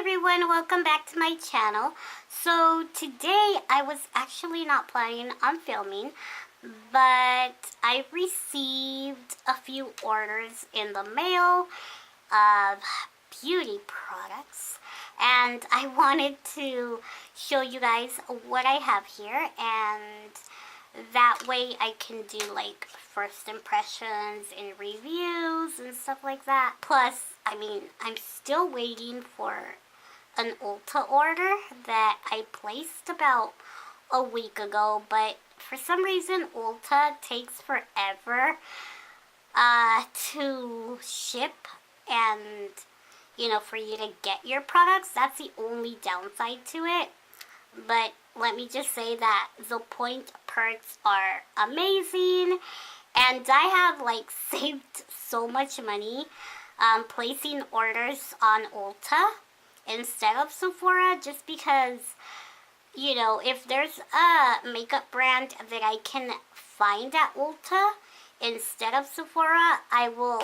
everyone, welcome back to my channel. So today I was actually not planning on filming, but I received a few orders in the mail of beauty products, and I wanted to show you guys what I have here, and that way I can do like first impressions and reviews and stuff like that. Plus, I'm still waiting for an Ulta order that I placed about a week ago, but for some reason Ulta takes forever to ship and, for you to get your products. That's the only downside to it. But let me just say that the point perks are amazing, and I have saved so much money placing orders on Ulta instead of Sephora, just because if there's a makeup brand that I can find at Ulta instead of Sephora, I will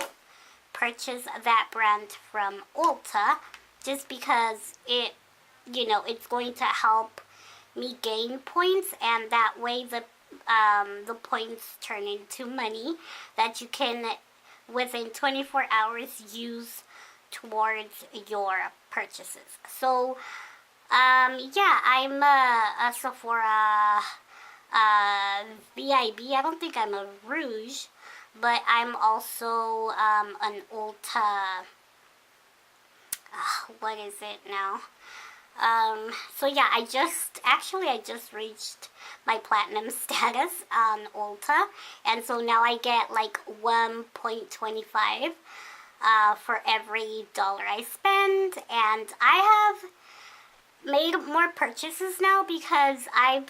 purchase that brand from Ulta, just because it's going to help me gain points, and that way the points turn into money that you can within 24 hours use towards your purchases. So yeah, I'm a Sephora VIB. I don't think I'm a Rouge, but I'm also an Ulta, what is it now? So yeah, I just reached my platinum status on Ulta, and so now I get 1.25 for every dollar I spend, and I have made more purchases now because I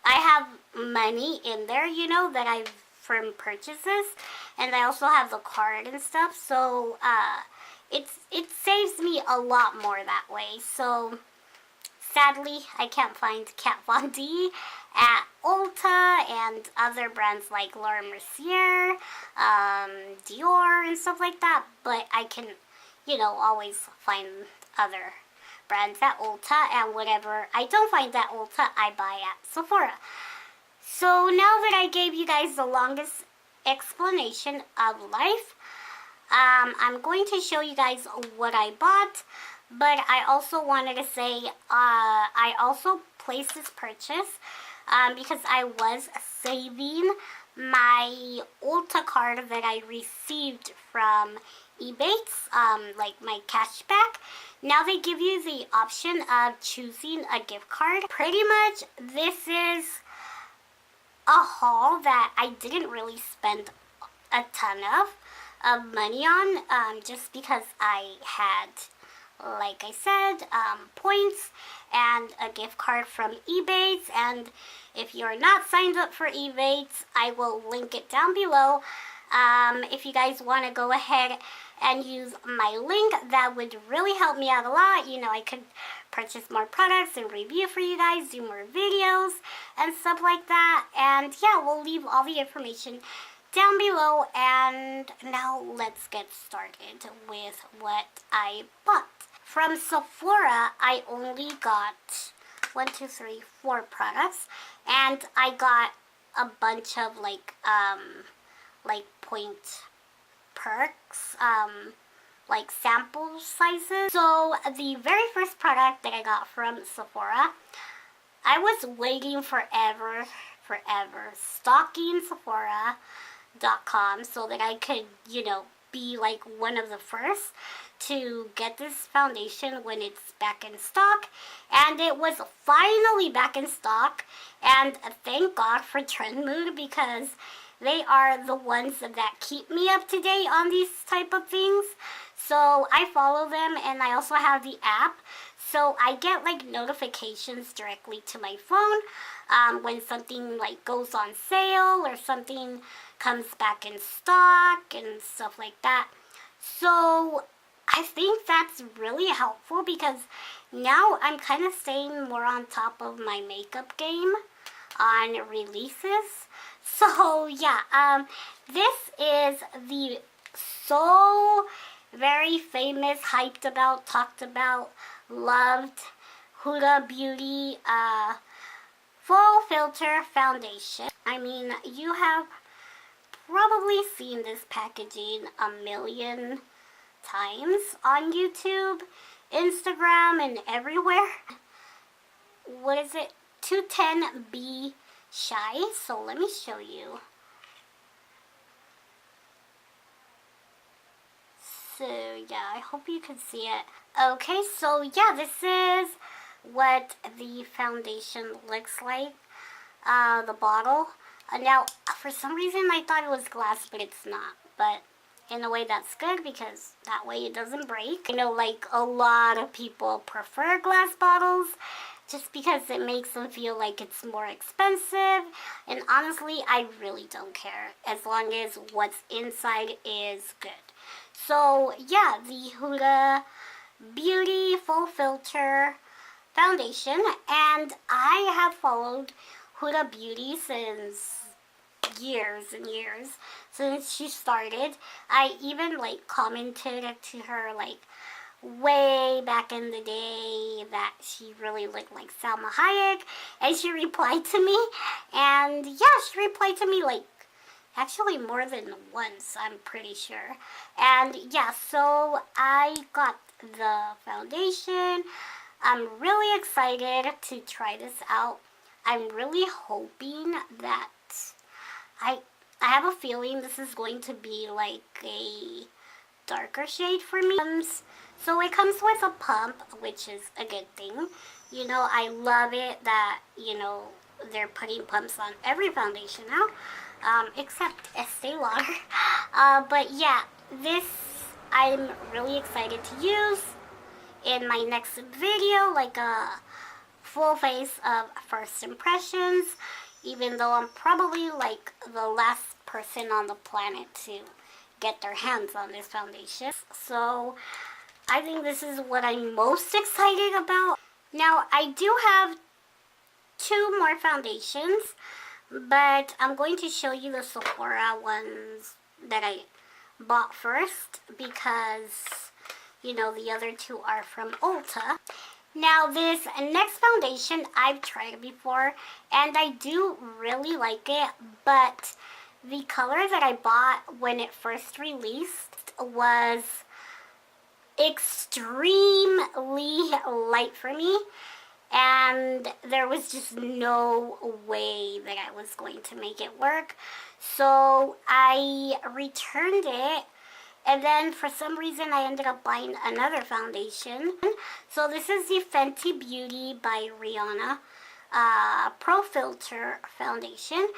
have money in there, that I've from purchases, and I also have the card and stuff, so it saves me a lot more that way. So sadly, I can't find Kat Von D at Ulta and other brands like Laura Mercier, Dior, and stuff like that. But I can, always find other brands at Ulta, and whatever I don't find at Ulta, I buy at Sephora. So now that I gave you guys the longest explanation of life, I'm going to show you guys what I bought, but I also wanted to say I also placed this purchase because I was saving my Ulta card that I received from Ebates, my cashback. Now they give you the option of choosing a gift card. Pretty much this is a haul that I didn't really spend a ton of money on, just because I had, like I said, points and a gift card from Ebates. And if you're not signed up for Ebates, I will link it down below. If you guys want to go ahead and use my link, that would really help me out a lot. I could purchase more products and review for you guys, do more videos and stuff like that. And yeah, we'll leave all the information down below, and now let's get started with what I bought. From Sephora, I only got 4 products, and I got a bunch of point perks, sample sizes. So the very first product that I got from Sephora, I was waiting forever stalking Sephora.com so that I could, be one of the first to get this foundation when it's back in stock. And it was finally back in stock, and thank God for Trendmood, because they are the ones that keep me up to date on these type of things. So I follow them, and I also have the app, so I get notifications directly to my phone when something goes on sale or something comes back in stock and stuff like that. So I think that's really helpful, because now I'm kind of staying more on top of my makeup game on releases. So yeah, this is the So very famous, hyped about, talked about, loved Huda Beauty Full Filter Foundation. I mean, you have probably seen this packaging a million times on YouTube, Instagram, and everywhere. What is it? 210B Shy. So let me show you. So yeah, I hope you can see it. Okay, so yeah, this is what the foundation looks like. The bottle. Now, for some reason I thought it was glass, but it's not. But in a way that's good because that way it doesn't break. I know like a lot of people prefer glass bottles just because it makes them feel like it's more expensive. And honestly, I really don't care as long as what's inside is good. So yeah, the Huda Beauty Full Filter Foundation, and I have followed Huda Beauty since years and years, since she started. I even like commented to her like way back in the day that she really looked like Salma Hayek, and she replied to me. And yeah, she replied to me like actually more than once, I'm pretty sure. And yeah, so I got the foundation. I'm really excited to try this out. I'm really hoping that I have a feeling this is going to be like a darker shade for me. So it comes with a pump, which is a good thing. You know, I love it that, you know, they're putting pumps on every foundation now, except Estee Lauder. But yeah, this I'm really excited to use in my next video, like a full face of first impressions, even though I'm probably like the last person on the planet to get their hands on this foundation. So I think this is what I'm most excited about. Now, I do have 2 more foundations, but I'm going to show you the Sephora ones that I bought first because, you know, the other 2 are from Ulta. Now, this next foundation I've tried before, and I do really like it, but the color that I bought when it first released was extremely light for me, and there was just no way that I was going to make it work. So I returned it, and then for some reason I ended up buying another foundation. So this is the Fenty Beauty by Rihanna Pro Filter Foundation.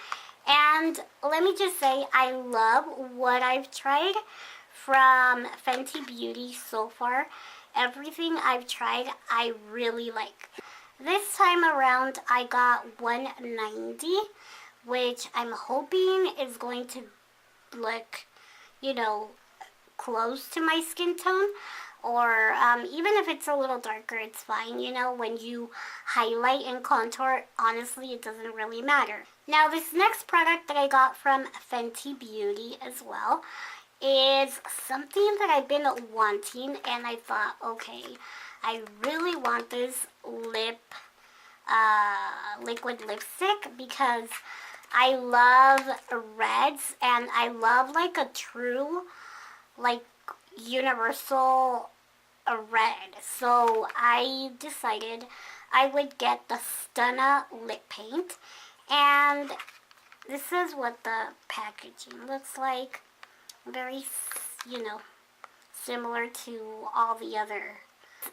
And let me just say, I love what I've tried from Fenty Beauty so far. Everything I've tried, I really like. This time around, I got 190, which I'm hoping is going to look, you know, close to my skin tone. Or even if it's a little darker, it's fine. You know, when you highlight and contour, honestly, it doesn't really matter. Now, this next product that I got from Fenty Beauty as well is something that I've been wanting, and I thought, okay, I really want this liquid lipstick because I love reds, and I love like a true, like, universal red. So I decided I would get the Stunna lip paint, and this is what the packaging looks like. Very, you know, similar to all the other.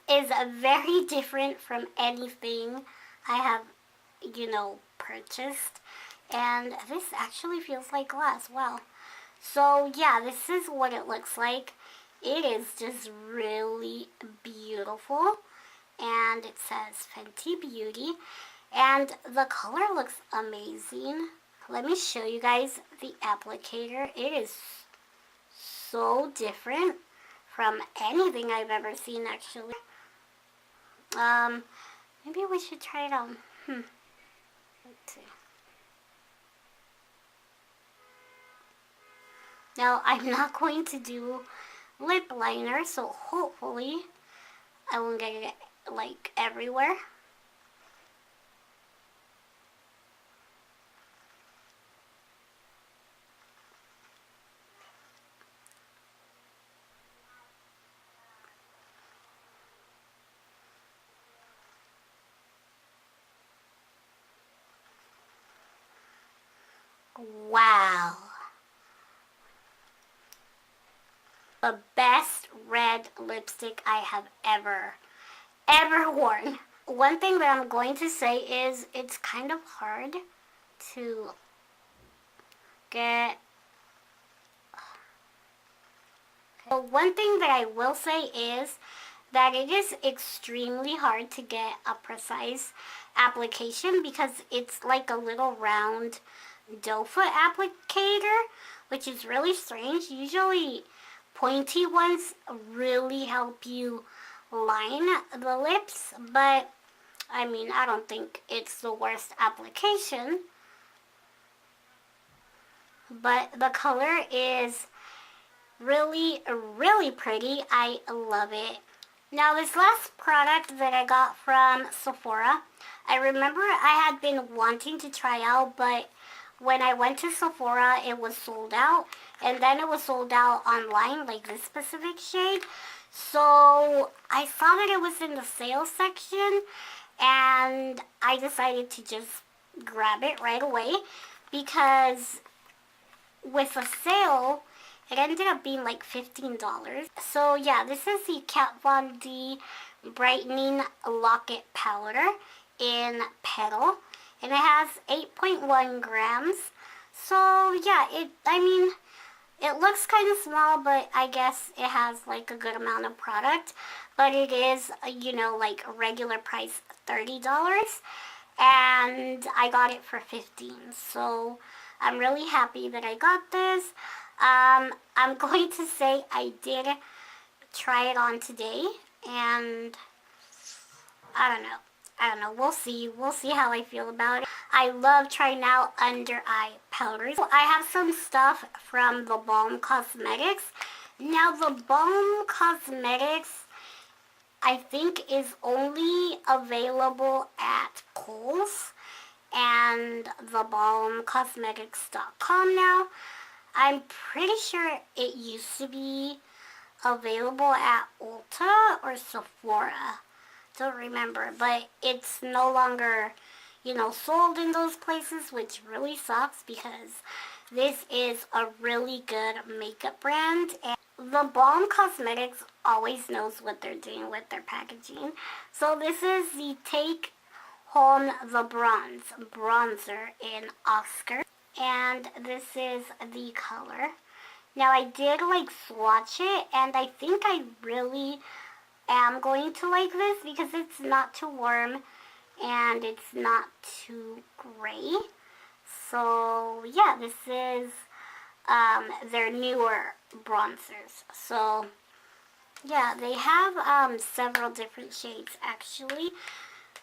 Is very different from anything I have, you know, purchased, and this actually feels like glass. Wow. So yeah, this is what it looks like. It is just really beautiful, and it says Fenty Beauty, and the color looks amazing. Let me show you guys the applicator. It is so different from anything I've ever seen, actually. Maybe we should try it on. Let's see. Now, I'm not going to do lip liner, so hopefully I won't get it like everywhere. Wow. The best red lipstick I have ever worn. One thing that I'm going to say is it's kind of hard to get. But one thing that I will say is that it is extremely hard to get a precise application because it's like a little round doe foot applicator, which is really strange. Usually pointy ones really help you line the lips, but I mean, I don't think it's the worst application. But the color is really, really pretty. I love it. Now, this last product that I got from Sephora, I remember I had been wanting to try out, but when I went to Sephora, it was sold out. And then it was sold out online, like this specific shade. So I saw that it was in the sales section, and I decided to just grab it right away because with a sale, it ended up being like $15. So yeah, this is the Kat Von D Brightening Locket Powder in Petal. And it has 8.1 grams. So yeah, it looks kind of small, but I guess it has like a good amount of product. But it is, like regular price $30. And I got it for $15. So I'm really happy that I got this. I'm going to say I did try it on today, and I don't know. We'll see. We'll see how I feel about it. I love trying out under eye powders. I have some stuff from the Balm Cosmetics. Now, the Balm Cosmetics, I think, is only available at Kohl's and the balmcosmetics.com now. I'm pretty sure it used to be available at Ulta or Sephora. Don't remember, but it's no longer, sold in those places, which really sucks because this is a really good makeup brand. And the Balm Cosmetics always knows what they're doing with their packaging. So this is the Take Home the bronzer in Oscar. And this is the color. Now I did swatch it, and I think I really am going to like this because it's not too warm and it's not too gray. So yeah, this is their newer bronzers. So yeah, they have several different shades actually.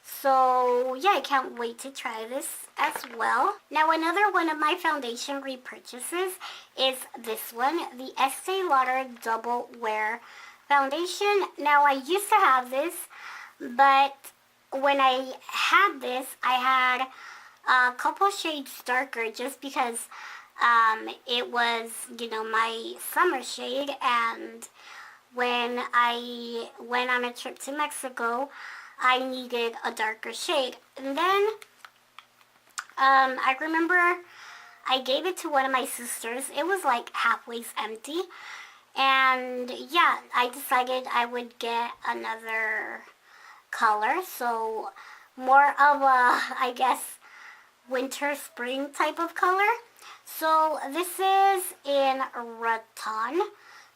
So yeah, I can't wait to try this as well. Now, another one of my foundation repurchases is this one, the Estee Lauder Double Wear Foundation. Now, I used to have this, but when I had this, I had a couple shades darker just because it was, my summer shade. And when I went on a trip to Mexico, I needed a darker shade. And then I remember I gave it to one of my sisters. It was like halfway empty. And yeah, I decided I would get another color. So more of a, I guess, winter spring type of color. So this is in Rattan.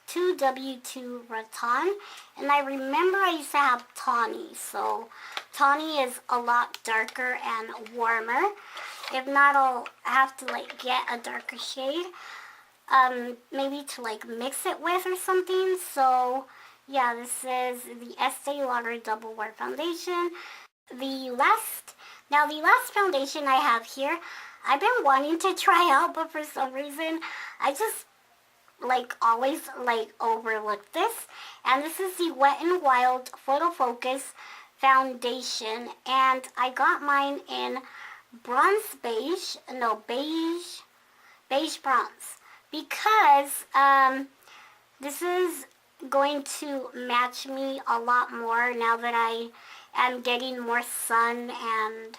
2W2 Rattan, and I remember I used to have Tawny, so Tawny is a lot darker and warmer. If not, I'll have to get a darker shade, maybe to mix it with or something. So yeah, this is the Estee Lauder Double Wear Foundation. The last foundation I have here, I've been wanting to try out, but for some reason I just like always like overlook this. And this is the Wet n Wild Photo Focus foundation, and I got mine in bronze beige, no, beige bronze, because this is going to match me a lot more now that I am getting more sun, and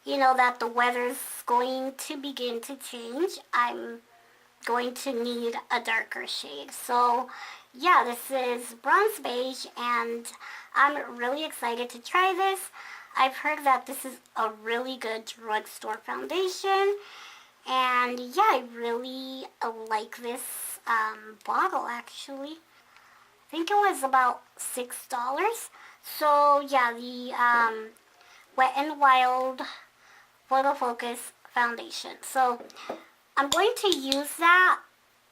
you know that the weather's going to begin to change. I'm going to need a darker shade. So yeah, this is bronze beige, and I'm really excited to try this. I've heard that this is a really good drugstore foundation, and yeah, I really like this bottle actually. I think it was about $6. So yeah, the Wet n Wild Photo Focus foundation. So I'm going to use that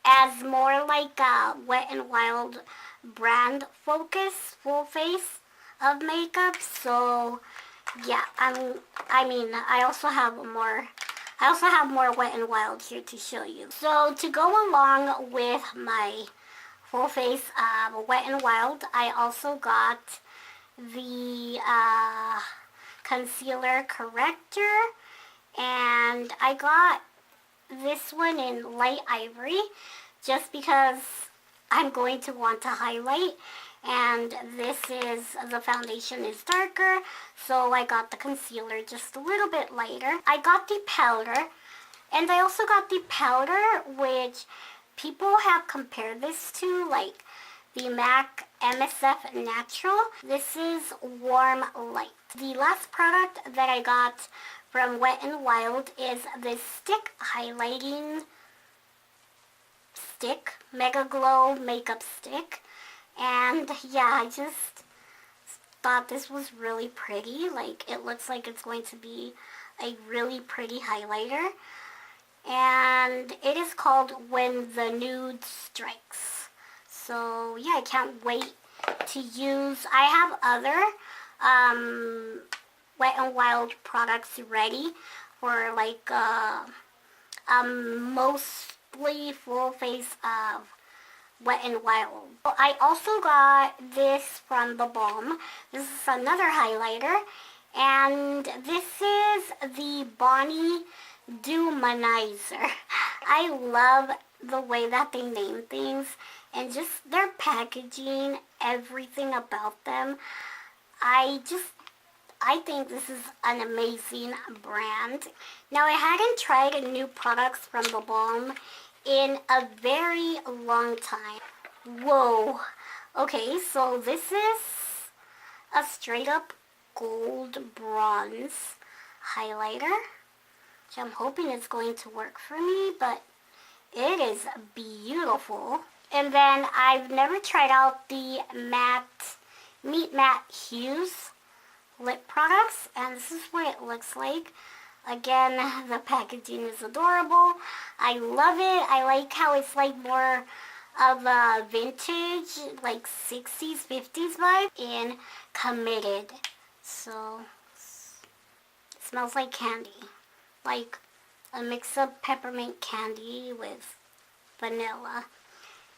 as more like a Wet n Wild brand focus full face of makeup. So yeah, I also have more Wet n Wild here to show you. So to go along with my full face Wet n Wild, I also got the concealer corrector, and I got this one in light ivory just because I'm going to want to highlight, and the foundation is darker, so I got the concealer just a little bit lighter. I got the powder, and I also got the powder, which people have compared this to like the MAC MSF Natural. This is Warm Light. The last product that I got from Wet n Wild is this stick highlighting stick, Mega Glow makeup stick. And yeah, I just thought this was really pretty. Like, it looks like it's going to be a really pretty highlighter. And it is called When the Nude Strikes. So yeah, I can't wait to use. I have other Wet n Wild products ready for like mostly full face of Wet n Wild. I also got this from the Balm. This is another highlighter, and this is the Bonnie Dumanizer. I love the way that they name things and just their packaging, everything about them. I think this is an amazing brand. Now, I hadn't tried new products from the Balm in a very long time. Whoa. Okay, so this is a straight up gold bronze highlighter, which I'm hoping is going to work for me, but it is beautiful. And then I've never tried out the Meet Matte Hues lip products, and this is what it looks like. Again, the packaging is adorable. I love it. I like how it's like more of a vintage, like 60s, 50s vibe in Committed. So, it smells like candy. Like a mix of peppermint candy with vanilla.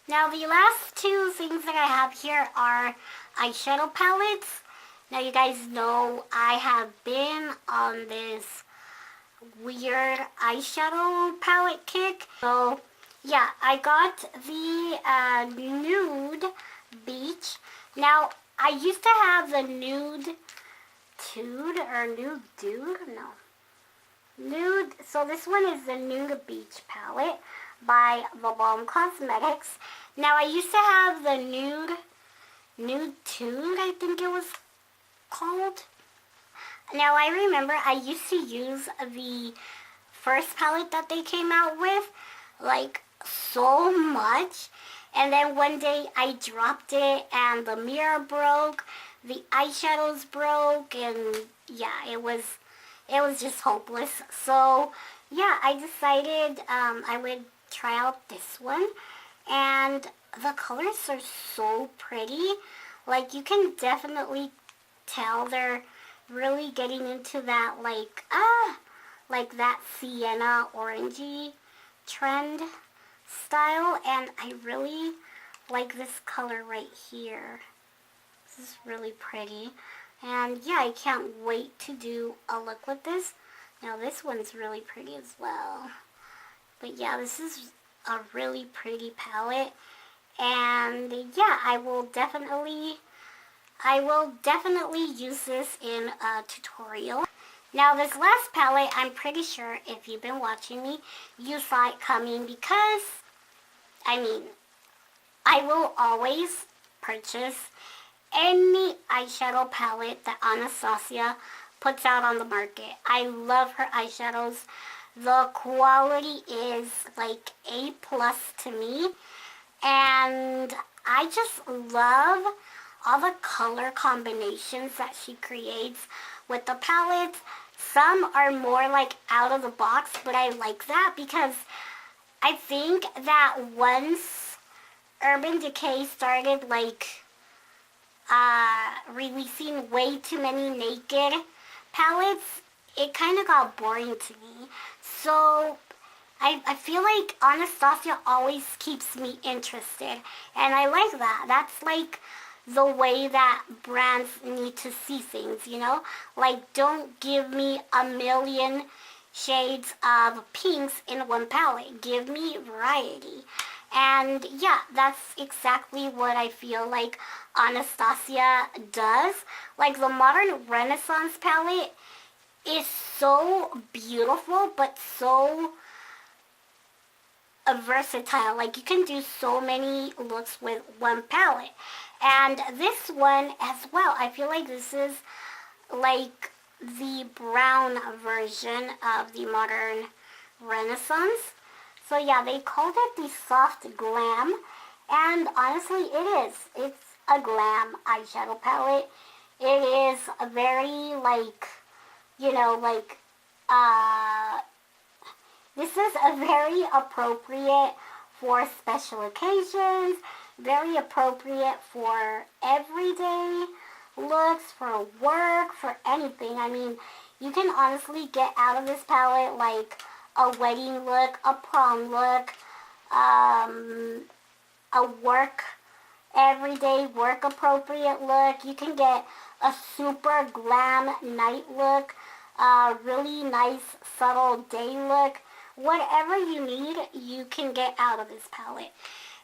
Now, the last two things that I have here are eyeshadow palettes. Now, you guys know I have been on this weird eyeshadow palette kick. So, yeah, I got the Nude Beach. Now, I used to have the Nude Tude or Nude Dude. No. Nude. So, this one is the Nude Beach palette by the Balm Cosmetics. Now, I used to have the Nude Tude, I think it was called. Now, I remember I used to use the first palette that they came out with, like, so much. And then one day I dropped it and the mirror broke, the eyeshadows broke, and yeah, it was just hopeless. So, yeah, I decided I would try out this one. And the colors are so pretty. Like, you can definitely tell they're really getting into that, like that sienna orangey trend. style, and I really like this color right here. This is really pretty. And yeah, I can't wait to do a look with this. Now this one's really pretty as well. But yeah, this is a really pretty palette. And yeah, I will definitely use this in a tutorial. Now this last palette, I'm pretty sure if you've been watching me, you saw it coming because, I mean, I will always purchase any eyeshadow palette that Anastasia puts out on the market. I love her eyeshadows. The quality is like A+ to me. And I just love all the color combinations that she creates with the palettes. Some are more like out of the box, but I like that because I think that once Urban Decay started like releasing way too many naked palettes, it kind of got boring to me. So I feel like Anastasia always keeps me interested, and I like that. That's like the way that brands need to see things, you know? Like, don't give me a million shades of pinks in one palette. Give me variety. And yeah, that's exactly what I feel like Anastasia does. Like, the Modern Renaissance palette is so beautiful, but so versatile. Like, you can do so many looks with one palette. And this one as well, I feel like this is like the brown version of the Modern Renaissance. So yeah, they called it the Soft Glam, and honestly it is. It's a glam eyeshadow palette. It is a very like, you know, like, this is a very appropriate for special occasions, very appropriate for everyday looks, for work, for anything. I mean, you can honestly get out of this palette like a wedding look, a prom look, a work, everyday work appropriate look. You can get a super glam night look, a really nice subtle day look. Whatever you need, you can get out of this palette.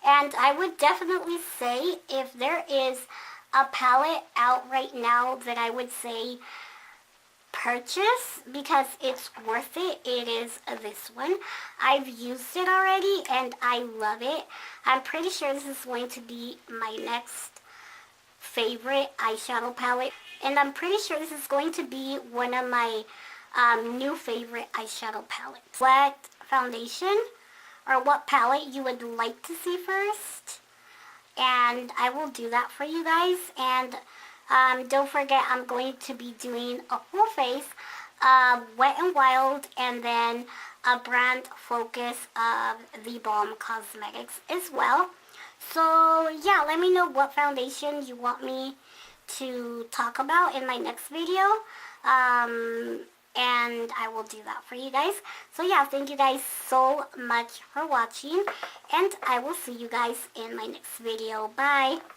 And I would definitely say if there is a palette out right now that I would say purchase because it's worth it, it is this one. I've used it already and I love it. I'm pretty sure this is going to be my next favorite eyeshadow palette. And I'm pretty sure this is going to be one of my new favorite eyeshadow palettes. What foundation or what palette you would like to see first, and I will do that for you guys. And don't forget, I'm going to be doing a full face Wet n Wild and then a brand focus of the Balm Cosmetics as well. So yeah, let me know what foundation you want me to talk about in my next video. And I will do that for you guys. So yeah, thank you guys so much for watching, and I will see you guys in my next video. Bye!